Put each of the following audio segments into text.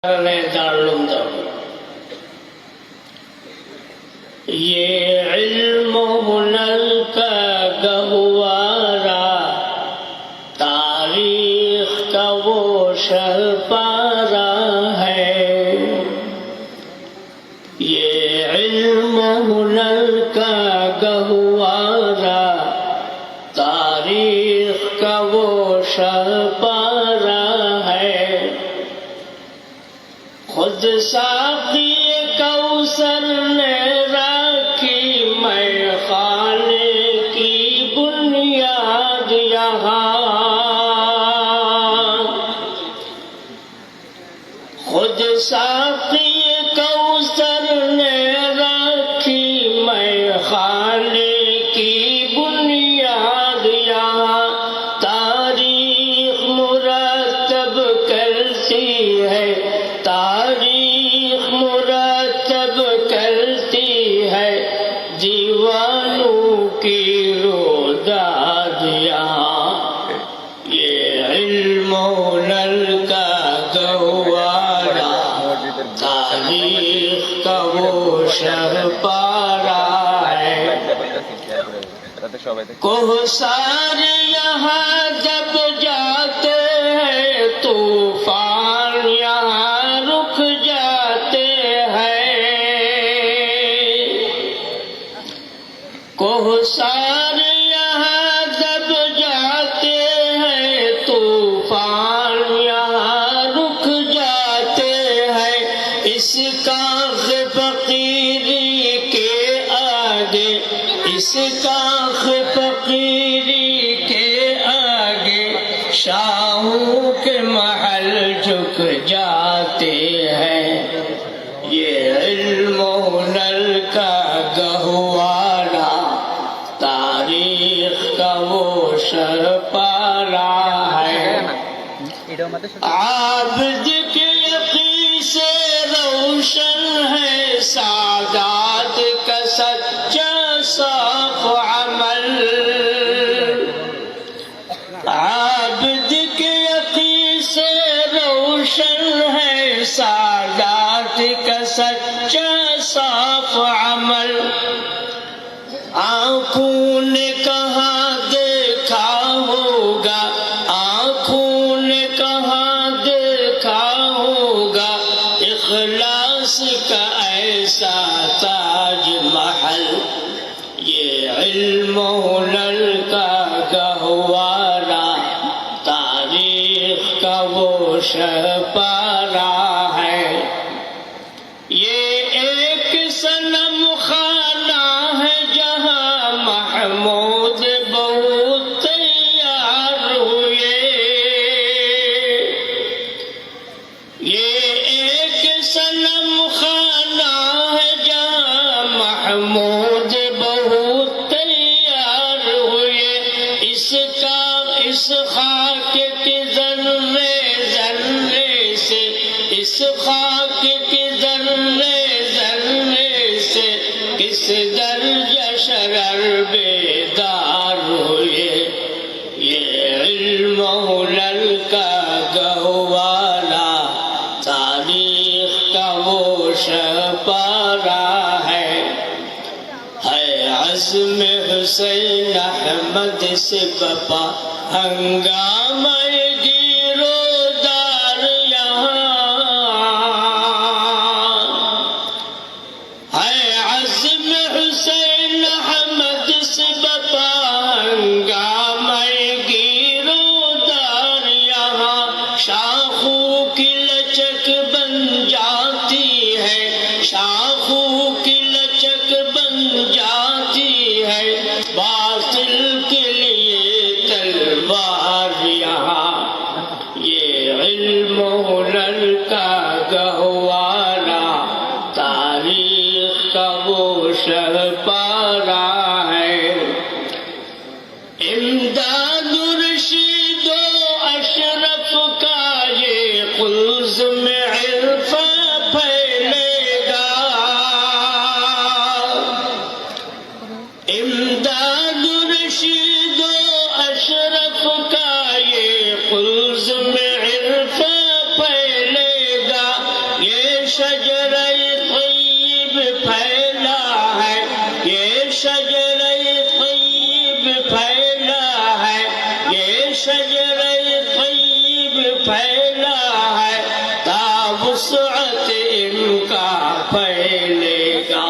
دارالعلوم یہ علم ہنر کا گہوارہ تاریخ کا وہ شہپارہ ہے. یہ علم ہنر کا گہوارہ تاریخ کا وہ شہپارہ ہے. خود ساقی کوثر نے رکھی میں خانے کی بنیاد یہاں. خود ساقی کوثر نے رکھی میں خانے کی بنیاد یہاں. تاریخ مرتب کرتی ہے، تاریخ مرتب کرتی ہے دیوانوں کی روداد یہاں. یہ علم ہنر کا گہوارہ تاریخ کا وہ شہپارہ ہے. کوثر یہاں جب جاتے ہیں طوفان یہاں رک جاتے ہیں. کوثر یہاں جب جاتے ہیں طوفان یہاں رک جاتے ہیں. اس کاخ فقیری کے آگے، اس کاخ فقیری کے آگے شاہوں کے محل جھک جاتے ہیں. یہ علم ہنر کا گہوارہ تاریخ کا وہ شہپارہ ہے. عابد کے یقین سے روشن ہے سعادت کا سچا صاف عمل. عابد کے یقین سے روشن ہے سعادت کا سچا صاف عمل. آنکھوں نے کہاں دیکھا ہوگا، آنکھوں نے کہاں دیکھا ہوگا اخلاص کا ایسا تاج محل. یہ علم ہنر کا گہوارہ تاریخ کا وہ شہپارہ ہے. یہ ایک صنم خانہ ہے جہاں محمود بہت تیار ہوئے. یہ ایک صنم خانہ ہے جہاں محمود بہت تیار ہوئے. اس خاک کے ذرے ذرے سے، اس خاک کے ذرے ذرے سے کس درجہ شرر بیدار ہوئے. یہ علم ہنر کا گہوارہ تاریخ کا وہ شہپارہ ہے. عزم حسین احمد سے بپا ہنگامہ گیر و دار یہاں. ہے عزم حسین احمد سے بپا ہنگامہ گیر و دار یہاں. شاخوں کی لچک بن جاتی ہے، شاخوں کی لچک بن جاتی ہے باطل کے لیے تلوار یہاں. شجرہ طیب پھیلا ہے، یہ شجرہ طیب پھیلا ہے، یہ شجرہ طیب پھیلا ہے، تا وسعت ان کا پھیلے گا،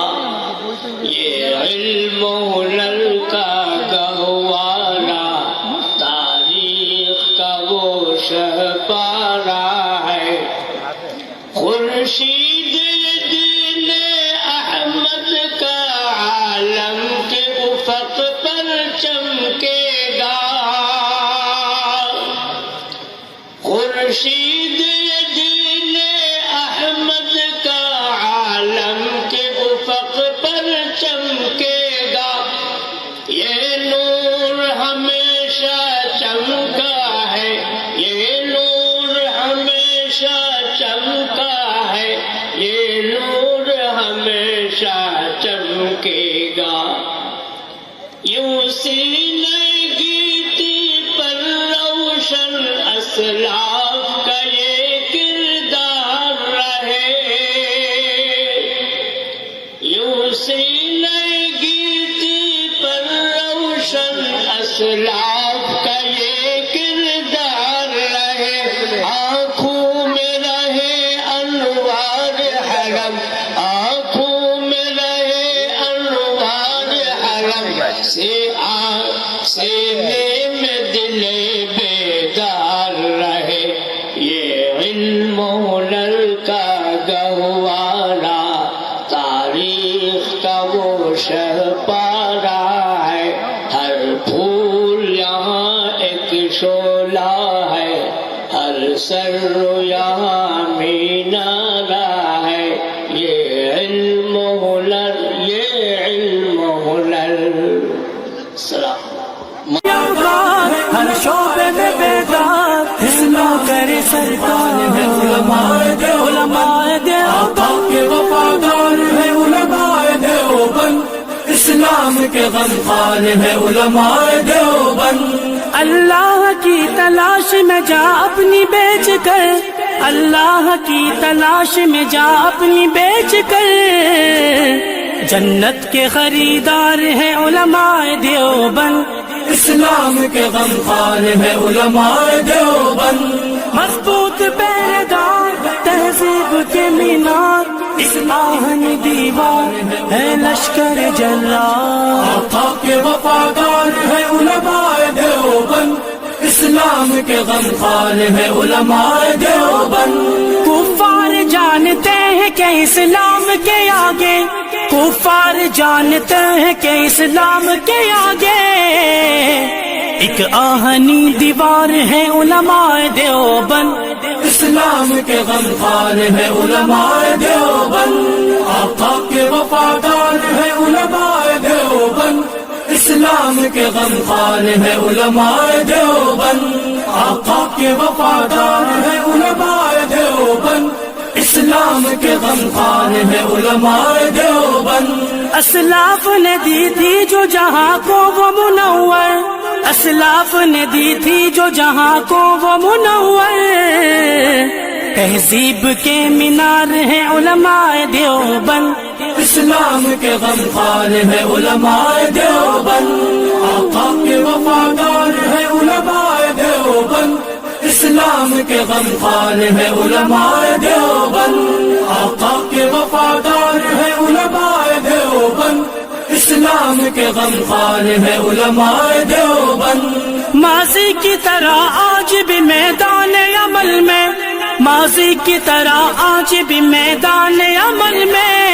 یہ علم ہنر کا گہوارہ، تاریخ کا وہ شہپارہ ہے، خورشید دین احمد کا عالم کے افق پر چمکے گا، خورشید دین احمد کا عالم کے افق پر چمکے گا، یہ نور ہمیشہ چمکا ہے، یہ نور ہمیشہ چمکا ہے، یہ نور ہمیشہ چمکے گا، یوں سینے گیتی پر روشن اسلاف کا یہ کردار رہے، یوں سینے گیتی پر روشن اسلاف کا یہ کردار رہے، آنکھوں میں رہے انوار حرم، آنکھوں میں رہے انوار حرم، سینے میں دل بیدار رہے، یہ علم ہنر کا گہوارہ، تاریخ کا وہ شہپارہ ہے، ہر پھول یہاں ایک شعلہ ہے، ہر سر یہاں مینارہ ہے، یہ علم ہنر، یہ علم ہنر۔ سلام۔ ہر شعبے میں بیدار اسلام کرے سرکار ہے، علماء آقا کے وفادار ہے، علماء دیوبند اسلام کے غمخوار ہے، علماء دیوبند۔ اللہ کی تلاش میں جا اپنی بیچ کر، اللہ کی تلاش میں جا اپنی بیچ کر، جنت کے خریدار ہیں علماء دیوبند، اسلام کے غمخوار ہے علماء دیوبند۔ مضبوط پہرےدار تہذیب کے مینار، اس آہن دیوار ہے لشکر جلال، آقا کے وفادار ہے علماء دیوبند، اسلام کے غمخوار ہے علماء دیوبند۔ کفار جانتے ہیں کہ اسلام کے آگے، کفار جانتے ہیں کہ اسلام کے آگے ایک آہنی دیوار ہے علماء دیوبند، اسلام کے غمخوار ہے علماء دیوبند۔ آقا کے وفادار ہے علماء دیوبند، اسلام کے غمخوار ہے علماء دیوبند۔ آقا کے وفادار ہے علماء دیوبند، اسلام کے غمخوار ہے علماء دیوبند۔ اسلاف نے دی تھی جو جہاں کو وہ منور، اسلاف نے دی تھی جو جہاں کو وہ منور، تہذیب کے مینار ہے علماء دیوبند، اسلام کے غمخوار ہے علماء دیوبند۔ آقا کے وفادار ہے علماء دیوبند، اسلام کے غمخوار ہے علماء دیوبند۔ آقا کے وفادار ہے علماء دیوبند، اسلام کے غمخوار ہے علماء دیوبند۔ ماضی کی طرح آج بھی میدان عمل میں، ماضی کی طرح آج بھی میدان عمل میں،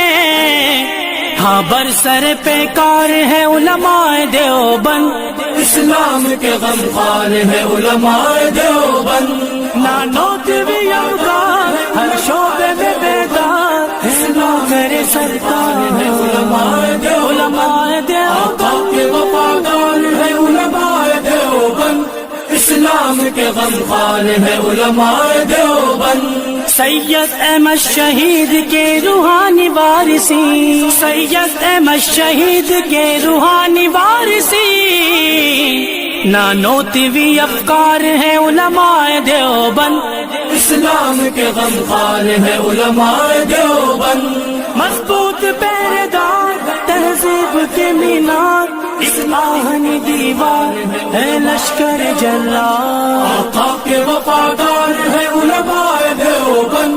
ہاں برسر پیکار ہے علماء دیوبند، اسلام کے غمخوار ہے علماء دیوبند۔ نانوت بھی یوگار ہر شعبے میں بیدار، اسلام میرے سرکار ہے علماء دیوبند، آقا کے وفادار ہے علماء دیوبند، اسلام کے غمخوار ہے علماء دیوبند۔ سید احمد شہید کے روحانی وارثی، سید احمد شہید کے روحانی وارثی، نانوتوی افکار ہے علماء دیوبند، اسلام کے غمخوار ہے علماء دیوبند، مضبوط پہرے دار تہذیب کے مینار، آہنی دیوار ہے لشکر جرار، آقا کے وفادار ہے علماء دیوبند،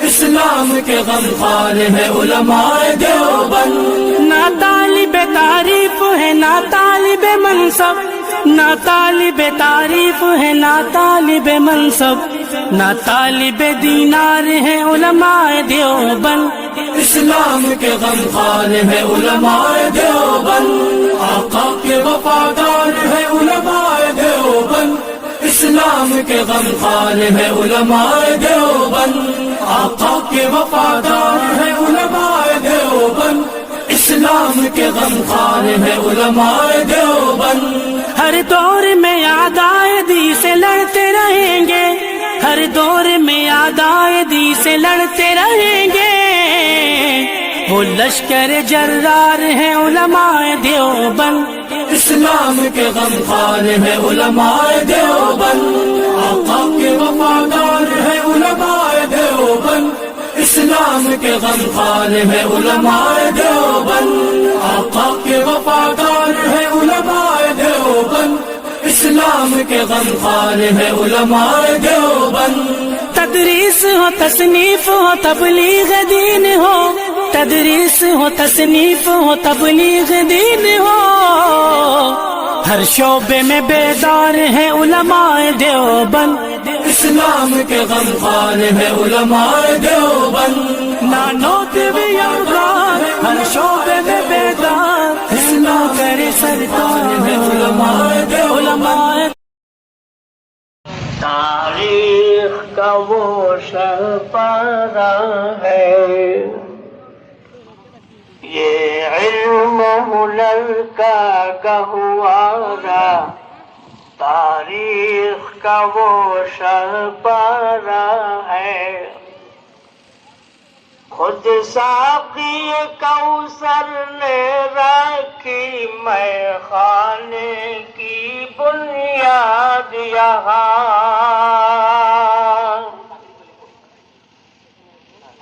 اسلام کے غمخوار ہے علماء دیوبند۔ نہ طالب تعریف ہے نہ طالب منصب، نہ طالب تعریف ہے نہ طالب منصب، نہ طالب دینار ہے علماء دیوبند، اسلام کے غمخوار ہے علماء دیوبند، آقا کے وفادار ہے علماء دیوبند، اسلام کے غمخوار ہے علماء دیوبند، آقا کے وفادار ہے علماء دیوبند، اسلام کے غمخوار ہے علماء دیوبند۔ ہر دور میں عدائدی سے لڑتے رہیں گے، ہر دور میں عدائدی سے لڑتے رہیں گے، وہ لشکر جرار ہے علماء دیوبند، اسلام کے غمخوار ہے علماء دیوبند، آقا کے وفادار ہے علماء دیوبند، اسلام کے غمخوار ہے علماء دیوبند، آقا کے وفادار ہے علماء دیوبند، اسلام کے غمخوار ہے علماء دیوبند۔ تدریس ہو تصنیف ہو تبلیغ دین ہو، تدریس ہو تصنیف ہو تبلیغ دین ہو، ہر شعبے میں بیدار ہے علماء دیوبند، اسلام کے غمخوار ہے علماء دیوبند، نانوت بھی اخبار ہر شعبے میں بیدار، اسلام کرے سرکار ہے علماء دیوبند۔ تاریخ کا وہ شہپارہ ہے، یہ علم و ہنر کا گہوارہ، تاریخ کا وہ شہپارہ ہے، خود ساقی کوثر نے رکھی میں خانے کی بنیاد یہاں،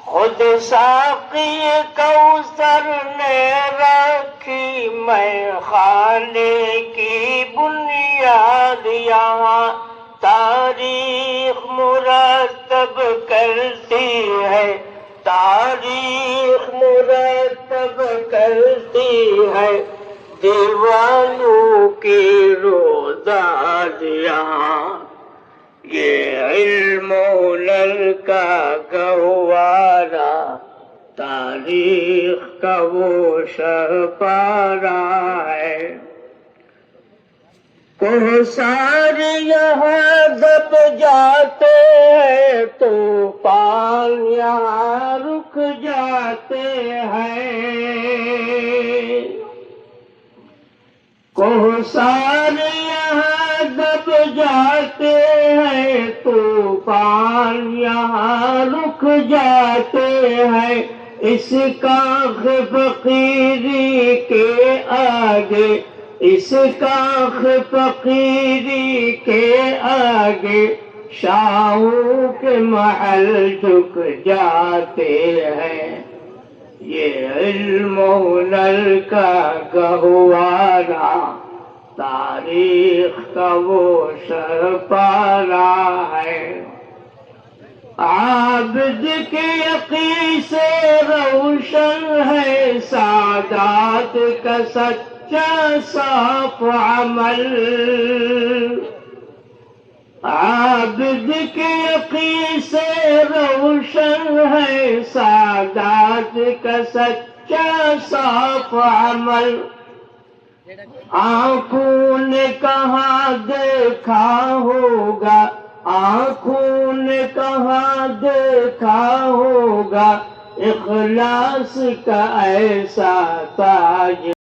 خود ساقی کوثر نے رکھی میں خانے کی بنیاد یہاں، تاریخ مرتب کرتی ہے، تاریخ مرتب کرتی ہے، دیوانوں کی روزاد یہاں، یہ علم و ہنر کا گہوارہ، تاریخ کا وہ شہپارہ ہے، کوثر یہاں دب جاتے ہیں، طوفان یہاں رک جاتے ہیں، کوثر یہاں دب جاتے ہیں، طوفان یہاں رک جاتے ہیں، اس کاخ فقیری کے آگے، اس کاخ فقیری کے آگے، شاہوں کے محل جھک جاتے ہیں، یہ علم و ہنر کا گہوارہ، تاریخ کا وہ شہپارہ ہے، عابد کے یقین سے روشن ہے سعادت کا سچا صاف عمل، عابد کے یقین سے روشن ہے سعادت کا سچا صاف عمل، آنکھوں نے کہاں دیکھا ہوگا، آنکھوں نے کہاں دیکھا ہوگا اخلاص کا ایسا تاج۔